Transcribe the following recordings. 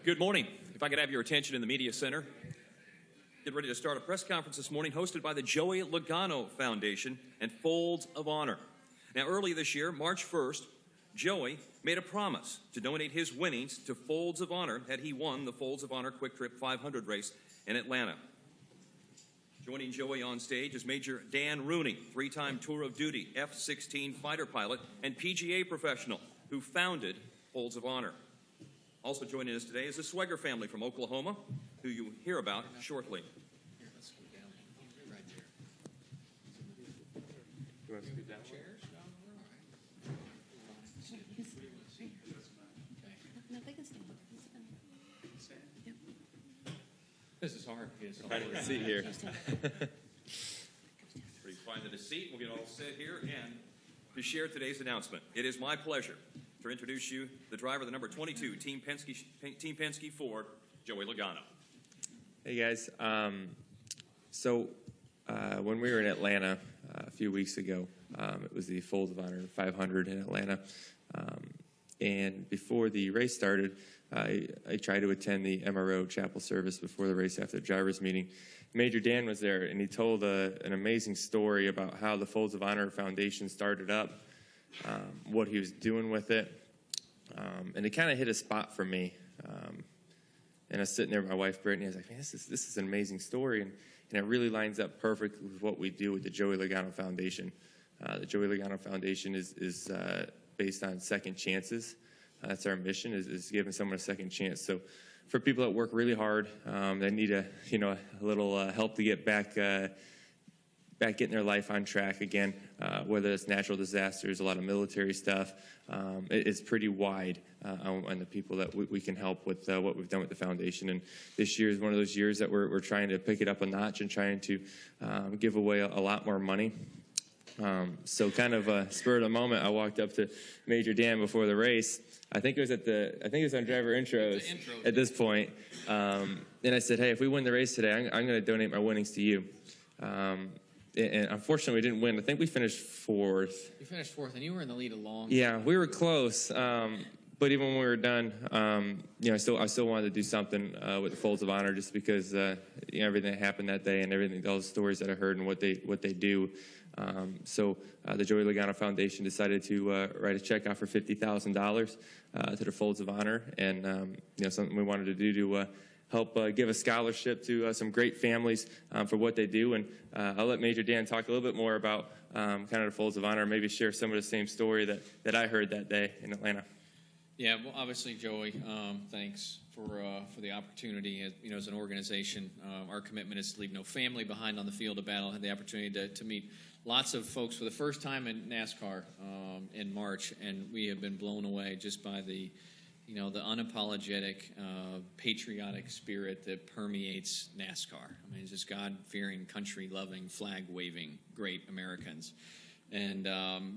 Good morning. If I could have your attention in the media center. Get ready to start a press conference this morning hosted by the Joey Logano Foundation and Folds of Honor. Now, early this year, March 1st, Joey made a promise to donate his winnings to Folds of Honor had he won the Folds of Honor Quick Trip 500 race in Atlanta. Joining Joey on stage is Major Dan Rooney, three-time Tour of Duty F-16 fighter pilot and PGA professional who founded Folds of Honor. Also joining us today is the Swegger family from Oklahoma, who you'll hear about shortly. Here, let's go down right there. You want to scoot down? Chairs? No, they can stand. Yep. This is hard. Find a seat here. Please find a seat. We'll get all set here and to share today's announcement. It is my pleasure to introduce you the driver of the number 22 Team Penske Ford, Joey Logano. Hey guys, when we were in Atlanta a few weeks ago, it was the Folds of Honor 500 in Atlanta, and before the race started, I tried to attend the MRO chapel service before the race after the driver's meeting. Major Dan was there, and he told an amazing story about how the Folds of Honor Foundation started up, what he was doing with it, and it kind of hit a spot for me. And I was sitting there with my wife, Brittany. I was like, man, this is an amazing story, and it really lines up perfect with what we do with the Joey Logano Foundation. The Joey Logano Foundation is based on second chances. That's our mission, is giving someone a second chance. So for people that work really hard, that need a little help to get back getting their life on track again, whether it's natural disasters, a lot of military stuff. It's pretty wide on the people that we can help with what we've done with the foundation. And this year is one of those years that we're trying to pick it up a notch and trying to give away a lot more money. So kind of spur of the moment, I walked up to Major Dan before the race. I think it was on driver intros at this point. And I said, hey, if we win the race today, I'm going to donate my winnings to you. And unfortunately, we didn't win. I think we finished fourth. You finished fourth, and you were in the lead a long Yeah, we were close. But even when we were done, I still wanted to do something with the Folds of Honor, just because everything that happened that day and all the stories that I heard and what they do. So the Joey Logano Foundation decided to write a check out for $50,000 to the Folds of Honor, and something we wanted to do to help give a scholarship to some great families for what they do. And I'll let Major Dan talk a little bit more about kind of the Folds of Honor, maybe share some of the same story that I heard that day in Atlanta. Yeah, well, obviously, Joey, thanks for the opportunity. As an organization, our commitment is to leave no family behind on the field of battle. I had the opportunity to meet lots of folks for the first time in NASCAR in March, and we have been blown away just by the unapologetic, patriotic spirit that permeates NASCAR. I mean, it's just God-fearing, country-loving, flag-waving, great Americans. And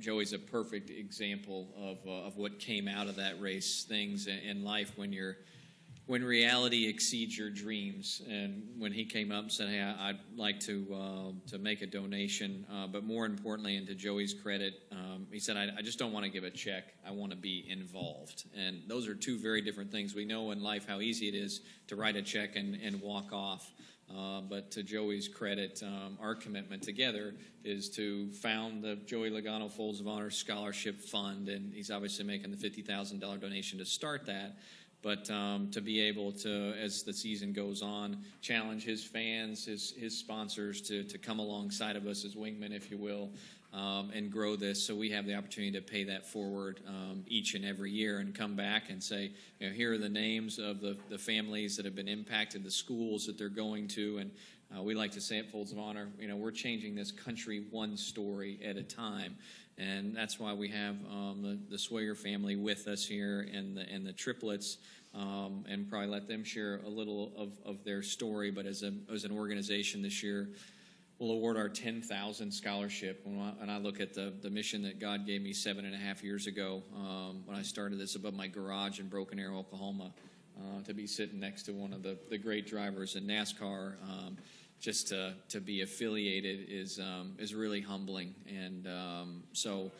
Joey's a perfect example of what came out of that race. Things in life when reality exceeds your dreams. And when he came up and said, "Hey, I'd like to make a donation," but more importantly, and to Joey's credit, he said, "I just don't want to give a check. I want to be involved." And those are two very different things. We know in life how easy it is to write a check and walk off. But to Joey's credit, our commitment together is to found the Joey Logano Folds of Honor Scholarship Fund, and he's obviously making the $50,000 donation to start that. But to be able to, as the season goes on, challenge his fans, his sponsors to come alongside of us as wingmen, if you will, and grow this, so we have the opportunity to pay that forward each and every year and come back and say, here are the names of the families that have been impacted, the schools that they're going to, and we like to say at Folds of Honor, we're changing this country one story at a time. And that's why we have the Swegger family with us here, and the triplets, and probably let them share a little of their story. But as an organization this year, we'll award our 10,000 scholarship. And I look at the mission that God gave me 7.5 years ago when I started this above my garage in Broken Arrow, Oklahoma, to be sitting next to one of the great drivers in NASCAR. Just to be affiliated is really humbling, and so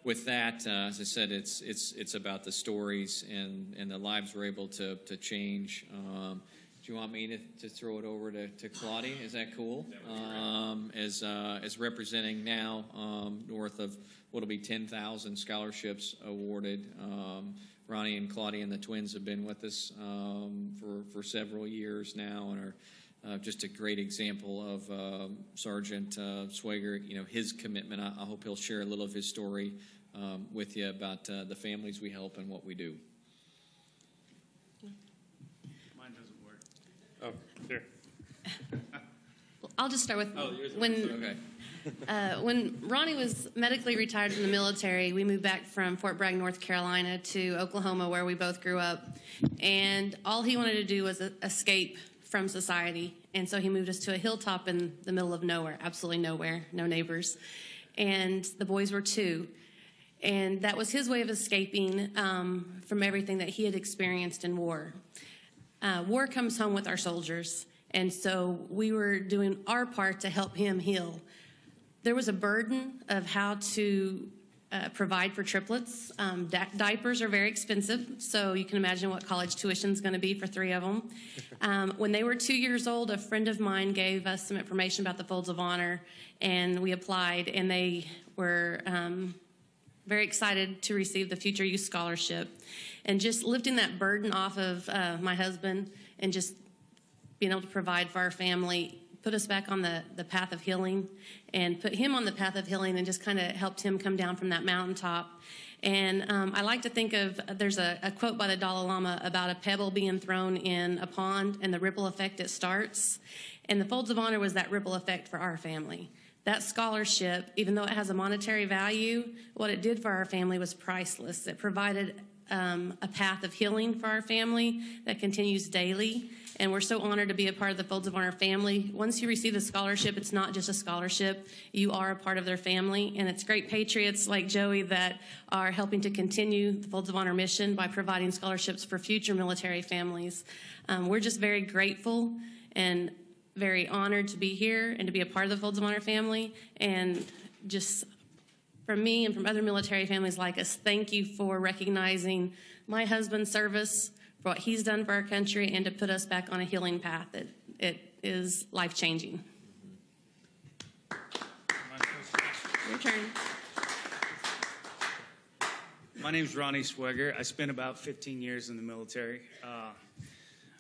with that, as I said, it's about the stories and the lives we're able to change. Do you want me to throw it over to Claudia? Is that cool? As representing now north of what'll be 10,000 scholarships awarded. Ronnie and Claudia and the twins have been with us for several years now and are just a great example of Sergeant Swager. You know, his commitment. I hope he'll share a little of his story with you about the families we help and what we do. Mine doesn't work. Oh, sure. I'll just start with Okay. when Ronnie was medically retired from the military, we moved back from Fort Bragg, North Carolina to Oklahoma, where we both grew up. And all he wanted to do was escape from society. And so he moved us to a hilltop in the middle of nowhere, absolutely nowhere, no neighbors. And the boys were 2. And that was his way of escaping from everything that he had experienced in war. War comes home with our soldiers. And so we were doing our part to help him heal. There was a burden of how to provide for triplets. Diapers are very expensive, so you can imagine what college tuition is going to be for 3 of them. When they were 2 years old, a friend of mine gave us some information about the Folds of Honor, and we applied, and they were very excited to receive the Future Youth Scholarship. And just lifting that burden off of my husband and just being able to provide for our family put us back on the path of healing and put him on the path of healing and just kind of helped him come down from that mountaintop. And I like to think of, there's a quote by the Dalai Lama about a pebble being thrown in a pond and the ripple effect it starts. And the Folds of Honor was that ripple effect for our family. That scholarship, even though it has a monetary value, what it did for our family was priceless. It provided a path of healing for our family that continues daily. And we're so honored to be a part of the Folds of Honor family. Once you receive the scholarship, it's not just a scholarship. You are a part of their family. And it's great patriots like Joey that are helping to continue the Folds of Honor mission by providing scholarships for future military families. We're just very grateful and very honored to be here and to be a part of the Folds of Honor family. And just from me and from other military families like us, thank you for recognizing my husband's service, for what he's done for our country, and to put us back on a healing path. It is life-changing. Your turn. My name's Ronnie Swager. I spent about 15 years in the military.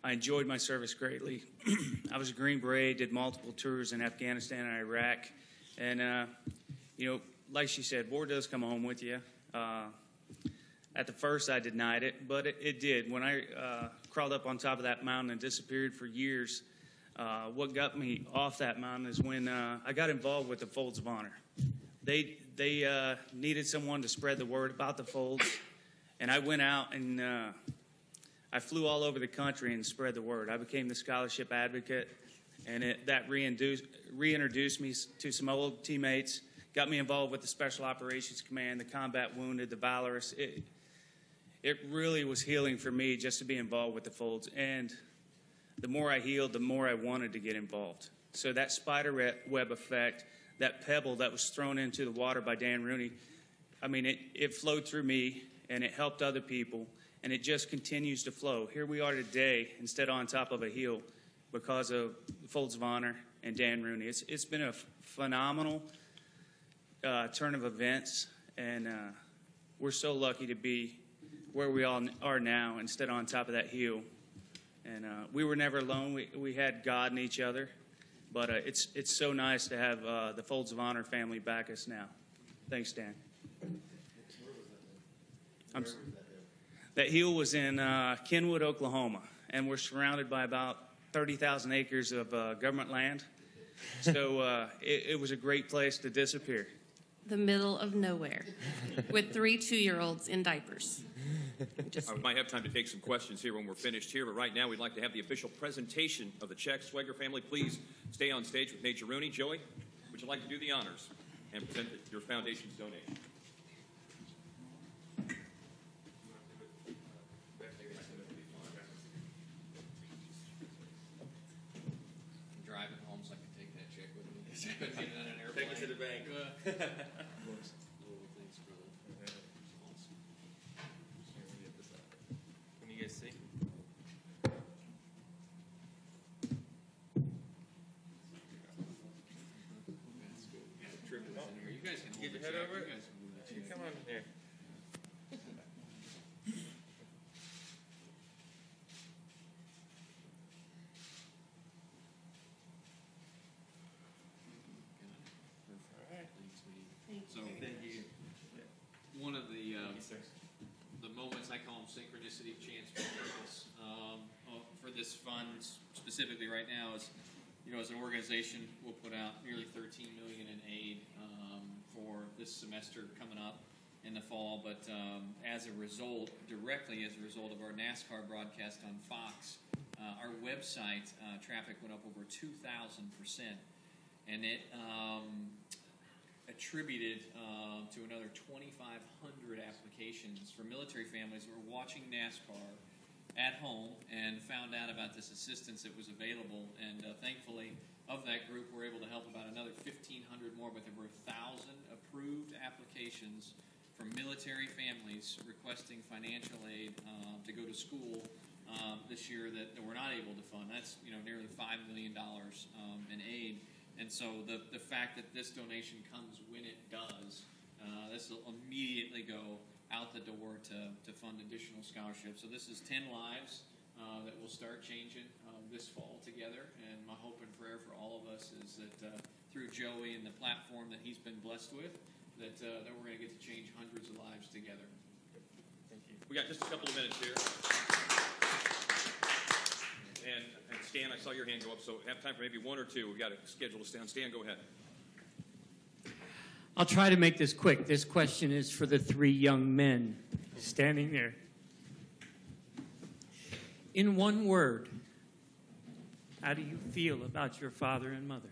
I enjoyed my service greatly. I was a Green Beret, did multiple tours in Afghanistan and Iraq. And, you know, like she said, war does come home with you. At the first, I denied it, but it did. When I crawled up on top of that mountain and disappeared for years, what got me off that mountain is when I got involved with the Folds of Honor. They needed someone to spread the word about the Folds, and I went out and I flew all over the country and spread the word. I became the scholarship advocate, and that reintroduced me to some old teammates, got me involved with the Special Operations Command, the Combat Wounded, the Valorous. It really was healing for me just to be involved with the Folds. And the more I healed, the more I wanted to get involved. So that spider web effect, that pebble that was thrown into the water by Dan Rooney, I mean, it flowed through me, and it helped other people, and it just continues to flow. Here we are today, instead on top of a hill, because of the Folds of Honor and Dan Rooney. It's been a phenomenal turn of events, and we're so lucky to be where we all are now, instead on top of that hill. And we were never alone. We had God and each other, but it's so nice to have the Folds of Honor family back us now. Thanks, Dan. That hill was in Kenwood, Oklahoma, and we're surrounded by about 30,000 acres of government land. So it was a great place to disappear. The middle of nowhere with 3 2-year-olds in diapers. We might have time to take some questions here when we're finished here, but right now we'd like to have the official presentation of the check. Swager family, please stay on stage with Major Rooney. Joey, would you like to do the honors and present your foundation's donation? I'm driving home so I can take that check with me. Take it to the bank. Thanks, brother. guys can hold Get your it, head Jack. over You it. guys can move that chair. Come on here. So, one of the moments I call them synchronicity, chance, and purpose for this fund specifically right now is, as an organization, we'll put out nearly $13 million in aid for this semester coming up in the fall. But directly as a result of our NASCAR broadcast on Fox, our website traffic went up over 2,000%, and it attributed to another 2,500 applications for military families who were watching NASCAR at home and found out about this assistance that was available. And thankfully, of that group, we're able to help about another 1,500 more, but there were 1,000 approved applications from military families requesting financial aid to go to school this year that we're not able to fund. That's nearly $5 million in aid. And so the fact that this donation comes when it does, this will immediately go out the door to fund additional scholarships. So this is 10 lives that will start changing this fall together. And my hope and prayer for all of us is that through Joey and the platform that he's been blessed with, that we're going to get to change hundreds of lives together. Thank you. We got just a couple of minutes here. And Stan, I saw your hand go up, so have time for maybe one or two. We've got a schedule to stay on. Stan, go ahead. I'll try to make this quick. This question is for the three young men standing there. In one word, how do you feel about your father and mother?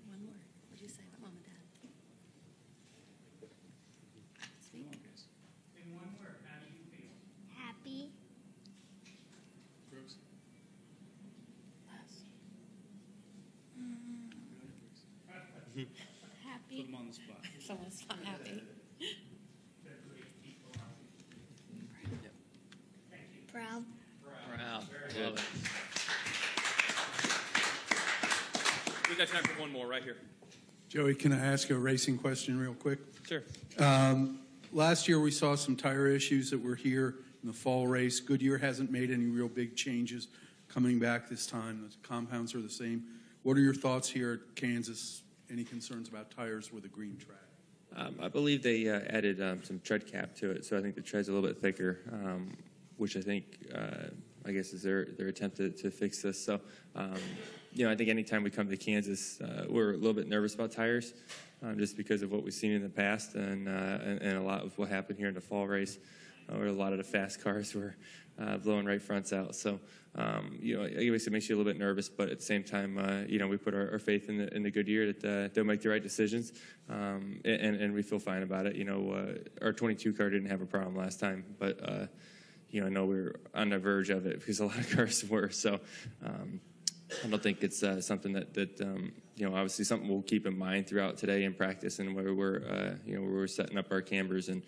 One word. What did you say about mom and dad? Speak. In one word, how do you feel? Happy. Put Happy. them on the spot. Someone's not happy. Proud. Proud. Love it. We've got time for one more right here. Joey, can I ask a racing question real quick? Sure. Last year we saw some tire issues that were here in the fall race. Goodyear hasn't made any real big changes coming back this time. The compounds are the same. What are your thoughts here at Kansas? Any concerns about tires with a green track? I believe they added some tread cap to it, so I think the tread's a little bit thicker, which I think, I guess, is their attempt to fix this. So, I think anytime we come to Kansas, we're a little bit nervous about tires, just because of what we've seen in the past and a lot of what happened here in the fall race, where a lot of the fast cars were blowing right fronts out. So, I guess it makes you a little bit nervous, but at the same time, we put our faith in the Goodyear that they'll make the right decisions, and we feel fine about it. Our 22 car didn't have a problem last time, but I know we were on the verge of it because a lot of cars were. So I don't think it's something that obviously something we'll keep in mind throughout today in practice, and where we're setting up our cambers and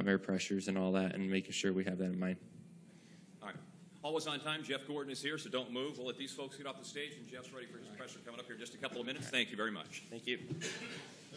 air pressures and all that, and making sure we have that in mind. All right. Always on time. Jeff Gordon is here, so don't move. We'll let these folks get off the stage, and Jeff's ready for his presser coming up here in just a couple of minutes. Thank you very much. Thank you.